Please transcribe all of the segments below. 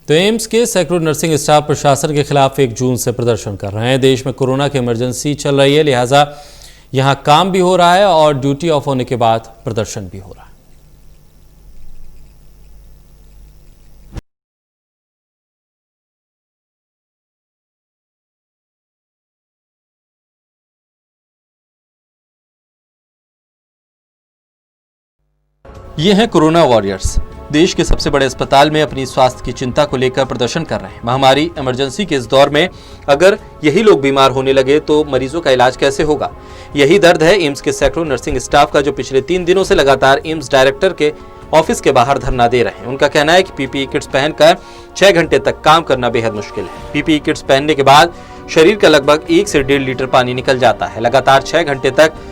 तो एम्स के सैकड़ों नर्सिंग स्टाफ प्रशासन के खिलाफ 1 जून से प्रदर्शन कर रहे हैं। देश में कोरोना की इमरजेंसी चल रही है, लिहाजा यहां काम भी हो रहा है और ड्यूटी ऑफ होने के बाद प्रदर्शन भी हो रहा है। ये हैं कोरोना वॉरियर्स। देश के सबसे बड़े अस्पताल में अपनी स्वास्थ्य की चिंता को लेकर प्रदर्शन कर रहे हैं। महामारी इमरजेंसी के इस दौर में अगर यही लोग बीमार होने लगे तो मरीजों का इलाज कैसे होगा? यही दर्द है एम्स के सैकड़ों नर्सिंग स्टाफ का, जो पिछले 3 दिनों से लगातार एम्स डायरेक्टर के ऑफिस के बाहर धरना दे रहे हैं। उनका कहना है कि पीपीई किट्स पहनकर 6 घंटे तक काम करना बेहद मुश्किल है। पीपीई किट्स पहनने के बाद शरीर का लगभग 1 से 1.5 लीटर पानी निकल जाता है। लगातार 6 घंटे तक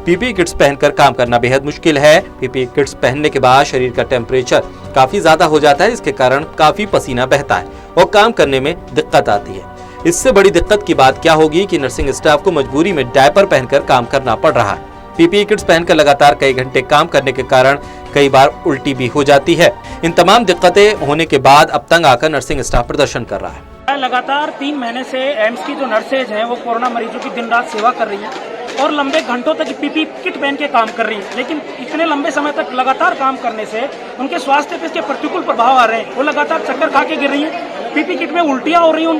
पीपीई किट्स पहनकर काम करना बेहद मुश्किल है। पीपीई किट्स पहनने के बाद शरीर का टेम्परेचर काफी ज्यादा हो जाता है, जिसके कारण काफी पसीना बहता है और काम करने में दिक्कत आती है। इससे बड़ी दिक्कत की बात क्या होगी कि नर्सिंग स्टाफ को मजबूरी में डायपर पहनकर काम करना पड़ रहा है। पीपीई किट्स पहनकर लगातार कई घंटे काम करने के कारण कई बार उल्टी भी हो जाती है। इन तमाम दिक्कतें होने के बाद अब तंग आकर नर्सिंग स्टाफ प्रदर्शन कर रहा है। लगातार 3 महीने से एम्स की जो नर्सेज हैं वो कोरोना मरीजों की दिन रात सेवा कर रही हैं और लंबे घंटों तक पीपी किट पहन के काम कर रही हैं, लेकिन इतने लंबे समय तक लगातार काम करने से उनके स्वास्थ्य पे इसके प्रतिकूल प्रभाव आ रहे हैं। वो लगातार चक्कर खा के गिर रही हैं, पीपी किट में उल्टियां हो रही हैं,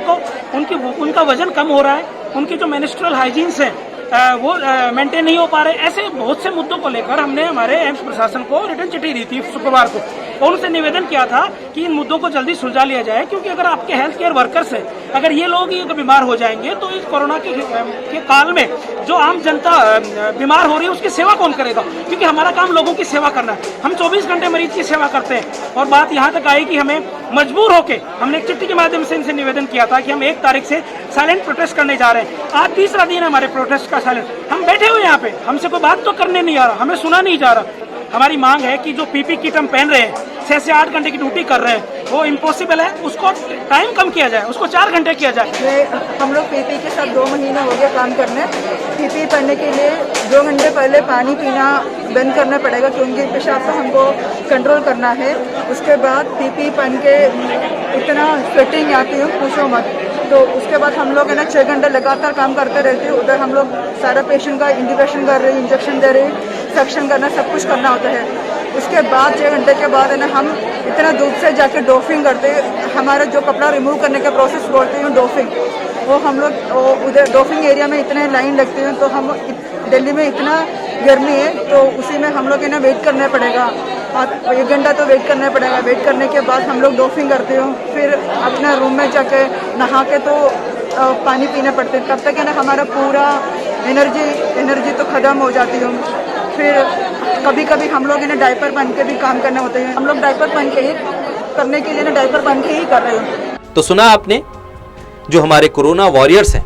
उनका वजन कम हो रहा है, उनकी जो मेनिस्ट्रुअल हाइजीन्स हैं वो मेंटेन नहीं हो पा रहे। ऐसे बहुत से मुद्दों को लेकर हमने हमारे एम्स प्रशासन को रिटर्न चिट्ठी दी थी शुक्रवार को और उनसे निवेदन किया था कि इन मुद्दों को जल्दी सुलझा लिया जाए, क्योंकि अगर आपके हेल्थ केयर वर्कर्स हैं, अगर ये लोग ही बीमार हो जाएंगे तो इस कोरोना के काल में जो आम जनता बीमार हो रही है उसकी सेवा कौन करेगा? क्योंकि हमारा काम लोगों की सेवा करना है। हम 24 घंटे मरीज की सेवा करते हैं और बात यहाँ तक आई कि हमें मजबूर होके हमने एक चिट्ठी के माध्यम से इनसे निवेदन किया था कि हम 1 तारीख से साइलेंट प्रोटेस्ट करने जा रहे हैं। आज 3रा दिन है हमारे प्रोटेस्ट का साइलेंट। हम बैठे हुए यहाँ पे, हमसे कोई बात तो करने नहीं आ रहा, हमें सुना नहीं जा रहा। हमारी मांग है कि जो पीपी किट हम पहन रहे हैं, 6 से 8 घंटे की ड्यूटी कर रहे हैं, वो इम्पॉसिबल है, उसको टाइम कम किया जाए, उसको 4 घंटे किया जाए। हम लोग पीपी के साथ 2 महीना हो गया काम करने। पीपी पहनने के लिए 2 घंटे पहले पानी पीना बंद करना पड़ेगा, क्योंकि पेशाब को हमको कंट्रोल करना है। उसके बाद पीपी पहन के इतना स्वेटिंग आती है पूछो मत। तो उसके बाद हम लोग है ना 6 घंटे लगातार काम करते रहते हैं। उधर हम लोग सारा पेशेंट का इंडिकेशन कर रहे हैं, इंजेक्शन दे रहे हैं, सक्शन करना, सब कुछ करना होता है। उसके बाद 6 घंटे के बाद है ना हम इतना धूप से जाके डोफिंग करते हैं। हमारा जो कपड़ा रिमूव करने का प्रोसेस बोलते हैं डोफिंग, वो हम लोग उधर डोफिंग एरिया में इतने लाइन लगते हैं। तो हम दिल्ली में इतना गर्मी है तो उसी में हम लोग है ना वेट करना पड़ेगा, 1 घंटा तो वेट करना पड़ेगा। वेट करने के बाद हम लोग डोफिंग करते हो, फिर अपना रूम में जाके नहा के तो पानी पीना पड़ते हैं। तब तक है ना हमारा पूरा एनर्जी तो ख़त्म हो जाती है। फिर कभी कभी हम लोग है ना डायपर पहन के भी काम करने होते हैं। हम लोग डायपर पहन के ही करने के लिए ना डायपर पहन के ही कर रहे हैं। तो सुना आपने, जो हमारे कोरोना वॉरियर्स हैं,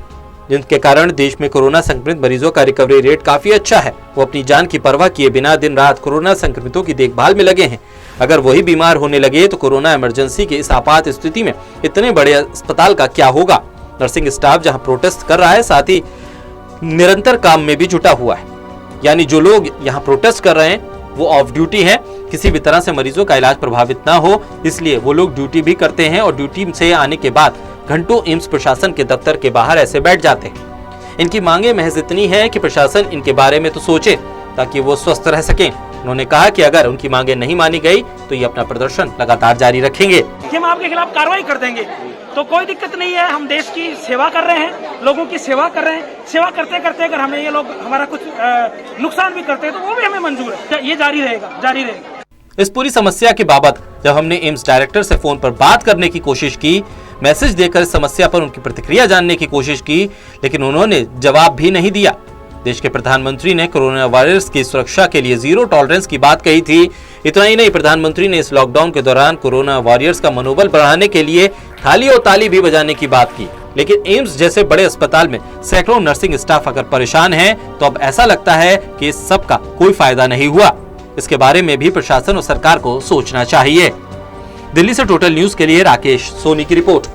जिनके कारण देश में कोरोना संक्रमित मरीजों का रिकवरी रेट काफी अच्छा है, वो अपनी जान की परवाह किए बिना दिन रात कोरोना संक्रमितों की देखभाल में लगे हैं। अगर वही बीमार होने लगे तो कोरोना इमरजेंसी की इस आपात स्थिति में इतने बड़े अस्पताल का क्या होगा? नर्सिंग स्टाफ जहां प्रोटेस्ट कर रहा है, साथ ही निरंतर काम में भी जुटा हुआ है। यानी जो लोग यहाँ प्रोटेस्ट कर रहे हैं वो ऑफ ड्यूटी हैं, किसी भी तरह से मरीजों का इलाज प्रभावित ना हो, इसलिए वो लोग ड्यूटी भी करते हैं और ड्यूटी से आने के बाद घंटों एम्स प्रशासन के दफ्तर के बाहर ऐसे बैठ जाते हैं। इनकी मांगे महज इतनी है कि प्रशासन इनके बारे में तो सोचे ताकि वो स्वस्थ रह सकें। उन्होंने कहा कि अगर उनकी मांगे नहीं मानी गई तो ये अपना प्रदर्शन लगातार जारी रखेंगे। हम आपके खिलाफ कार्रवाई कर देंगे, तो कोई दिक्कत नहीं है। हम देश की सेवा कर रहे हैं, लोगों की सेवा कर रहे हैं। सेवा करते करते अगर हमें ये लोग हमारा कुछ नुकसान भी करते हैं तो वो भी हमें मंजूर है। ये जारी रहेगा। इस पूरी समस्या के बाबत जब हमने एम्स डायरेक्टर से फोन पर बात करने की कोशिश की, मैसेज देकर इस समस्या पर उनकी प्रतिक्रिया जानने की कोशिश की, लेकिन उन्होंने जवाब भी नहीं दिया। देश के प्रधानमंत्री ने कोरोना वायरस की सुरक्षा के लिए 0 टॉलरेंस की बात कही थी। इतना ही नहीं, प्रधानमंत्री ने इस लॉकडाउन के दौरान कोरोना वॉरियर्स का मनोबल बढ़ाने के लिए थाली और ताली भी बजाने की बात की। लेकिन एम्स जैसे बड़े अस्पताल में सैकड़ों नर्सिंग स्टाफ अगर परेशान है तो अब ऐसा लगता है कि इस सब का कोई फायदा नहीं हुआ। इसके बारे में भी प्रशासन और सरकार को सोचना चाहिए। दिल्ली से टोटल न्यूज के लिए राकेश सोनी की रिपोर्ट।